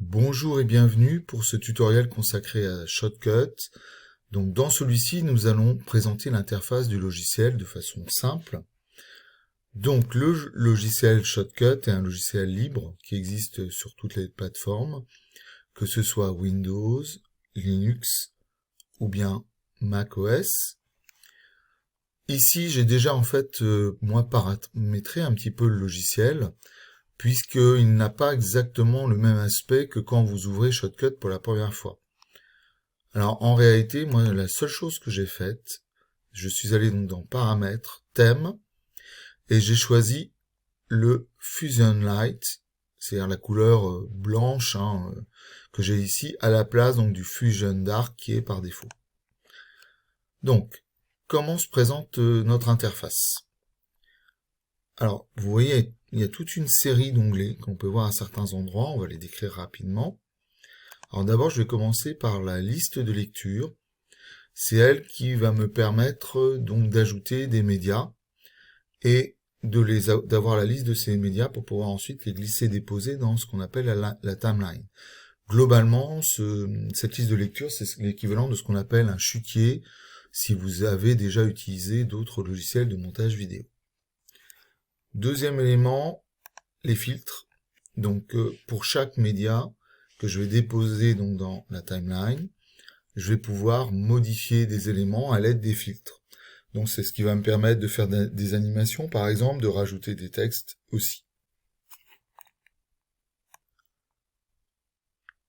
Bonjour et bienvenue pour ce tutoriel consacré à Shotcut. Donc dans celui-ci, nous allons présenter l'interface du logiciel de façon simple. Donc le logiciel Shotcut est un logiciel libre qui existe sur toutes les plateformes, que ce soit Windows, Linux ou bien macOS. Ici, j'ai déjà moi paramétré un petit peu le logiciel, puisqu'il n'a pas exactement le même aspect que quand vous ouvrez Shotcut pour la première fois. Alors en réalité, moi la seule chose que j'ai faite, je suis allé donc dans Paramètres, Thème, et j'ai choisi le Fusion Light, c'est-à-dire la couleur blanche que j'ai ici, à la place donc du Fusion Dark qui est par défaut. Donc, comment se présente notre interface? Alors, vous voyez, il y a toute une série d'onglets qu'on peut voir à certains endroits, on va les décrire rapidement. Alors d'abord, je vais commencer par la liste de lecture. C'est elle qui va me permettre donc d'ajouter des médias et d'avoir la liste de ces médias pour pouvoir ensuite les glisser déposer dans ce qu'on appelle la timeline. Globalement, cette liste de lecture, c'est l'équivalent de ce qu'on appelle un chutier si vous avez déjà utilisé d'autres logiciels de montage vidéo. Deuxième élément, les filtres. Donc pour chaque média que je vais déposer donc dans la timeline, je vais pouvoir modifier des éléments à l'aide des filtres. Donc c'est ce qui va me permettre de faire des animations, par exemple, de rajouter des textes aussi.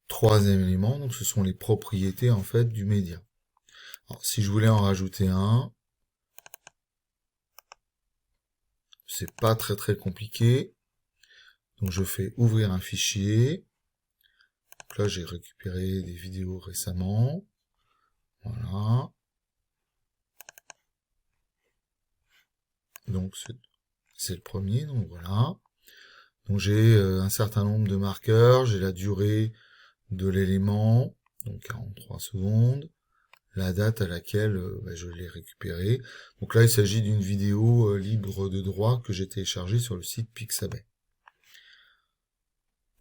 Troisième élément, donc ce sont les propriétés en fait du média. Alors, si je voulais en rajouter un, c'est pas très compliqué. Donc je fais ouvrir un fichier. Donc là j'ai récupéré des vidéos récemment. Voilà. Donc c'est le premier, donc voilà. Donc j'ai un certain nombre de marqueurs, j'ai la durée de l'élément, donc 43 secondes, la date à laquelle je l'ai récupéré. Donc là il s'agit d'une vidéo libre de droit que j'ai téléchargée sur le site Pixabay.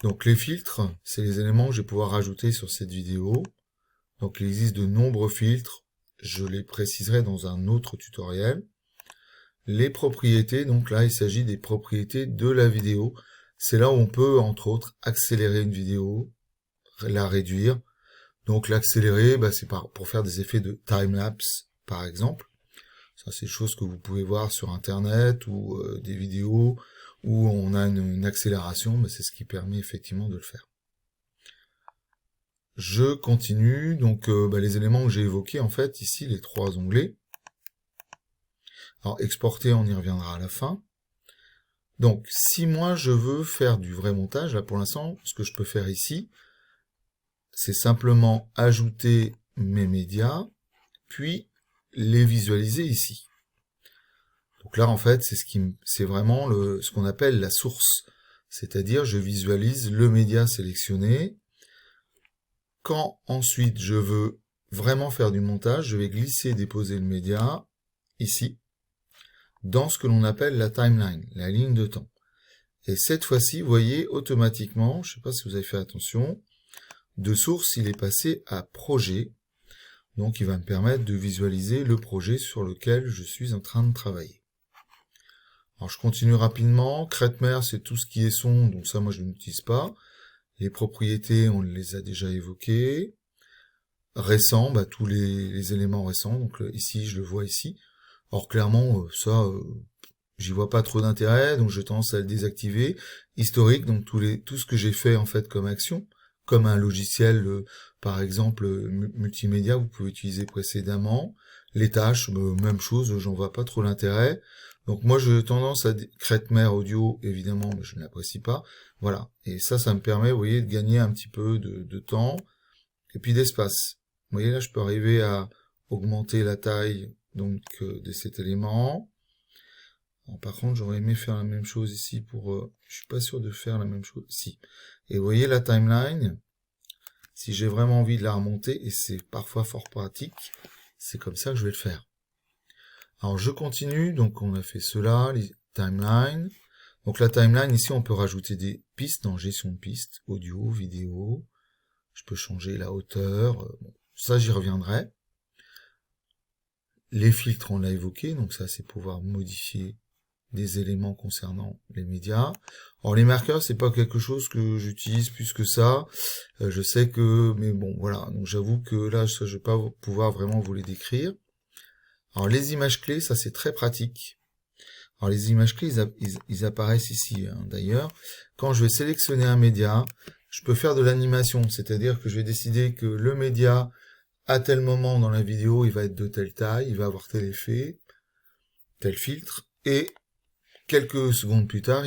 Donc les filtres, c'est les éléments que je vais pouvoir rajouter sur cette vidéo. Donc il existe de nombreux filtres, je les préciserai dans un autre tutoriel. Les propriétés, donc là il s'agit des propriétés de la vidéo. C'est là où on peut, entre autres, accélérer une vidéo, la réduire. Donc l'accélérer, c'est pour faire des effets de time-lapse, par exemple. Ça, c'est des choses que vous pouvez voir sur Internet ou des vidéos où on a une accélération, c'est ce qui permet effectivement de le faire. Je continue, donc les éléments que j'ai évoqués, en fait, ici, les trois onglets. Alors, exporter, on y reviendra à la fin. Donc, si moi, je veux faire du vrai montage, là, pour l'instant, ce que je peux faire ici, c'est simplement ajouter mes médias, puis les visualiser ici. Donc là, en fait, c'est vraiment ce qu'on appelle la source. C'est-à-dire, je visualise le média sélectionné. Quand ensuite je veux vraiment faire du montage, je vais glisser et déposer le média ici, dans ce que l'on appelle la timeline, la ligne de temps. Et cette fois-ci, vous voyez, automatiquement, je ne sais pas si vous avez fait attention, de source, il est passé à projet. Donc, il va me permettre de visualiser le projet sur lequel je suis en train de travailler. Alors, je continue rapidement. Cretmer, c'est tout ce qui est son, donc ça, moi, je ne l'utilise pas. Les propriétés, on les a déjà évoquées. Récent, tous les éléments récents. Donc ici, je le vois ici. Or, clairement, j'y vois pas trop d'intérêt, donc j'ai tendance à le désactiver. Historique, donc tout ce que j'ai fait en fait comme action, comme un logiciel, par exemple multimédia, vous pouvez utiliser précédemment. Les tâches, même chose, j'en vois pas trop l'intérêt. Donc moi, j'ai tendance à Cretmer Audio, évidemment, mais je ne l'apprécie pas. Voilà. Et ça me permet, vous voyez, de gagner un petit peu de temps et puis d'espace. Vous voyez là, je peux arriver à augmenter la taille donc de cet élément. Alors, par contre, j'aurais aimé faire la même chose ici pour... je suis pas sûr de faire la même chose ici. Et vous voyez la timeline, si j'ai vraiment envie de la remonter, et c'est parfois fort pratique, c'est comme ça que je vais le faire. Alors je continue, donc on a fait cela, les timelines. Donc la timeline, ici, on peut rajouter des pistes dans gestion de pistes, audio, vidéo. Je peux changer la hauteur. Bon, ça, j'y reviendrai. Les filtres, on l'a évoqué, donc ça, c'est pouvoir modifier des éléments concernant les médias. Alors les marqueurs, c'est pas quelque chose que j'utilise plus que ça. Je sais que, mais bon, voilà. Donc j'avoue que là, je vais pas pouvoir vraiment vous les décrire. Alors les images clés, ça c'est très pratique. Alors les images clés, ils apparaissent ici. Hein. D'ailleurs, quand je vais sélectionner un média, je peux faire de l'animation, c'est-à-dire que je vais décider que le média, à tel moment dans la vidéo, il va être de telle taille, il va avoir tel effet, tel filtre, et quelques secondes plus tard,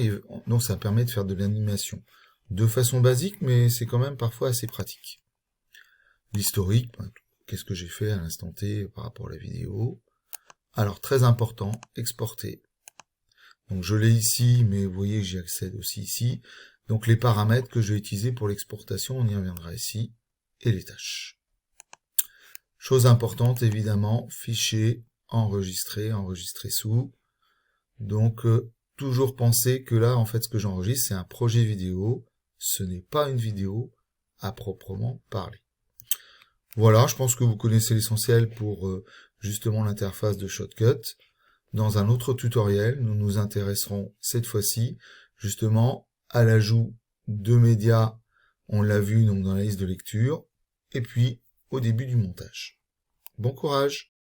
donc ça permet de faire de l'animation. De façon basique, mais c'est quand même parfois assez pratique. L'historique, qu'est-ce que j'ai fait à l'instant T par rapport à la vidéo. Alors, très important, exporter. Donc je l'ai ici, mais vous voyez que j'y accède aussi ici. Donc les paramètres que je vais utiliser pour l'exportation, on y reviendra ici, et les tâches. Chose importante, évidemment, fichier, enregistrer sous. Donc toujours penser que là, en fait, ce que j'enregistre, c'est un projet vidéo, ce n'est pas une vidéo à proprement parler. Voilà, je pense que vous connaissez l'essentiel pour justement l'interface de Shotcut. Dans un autre tutoriel, nous nous intéresserons cette fois-ci justement à l'ajout de médias, on l'a vu donc dans la liste de lecture, et puis au début du montage. Bon courage!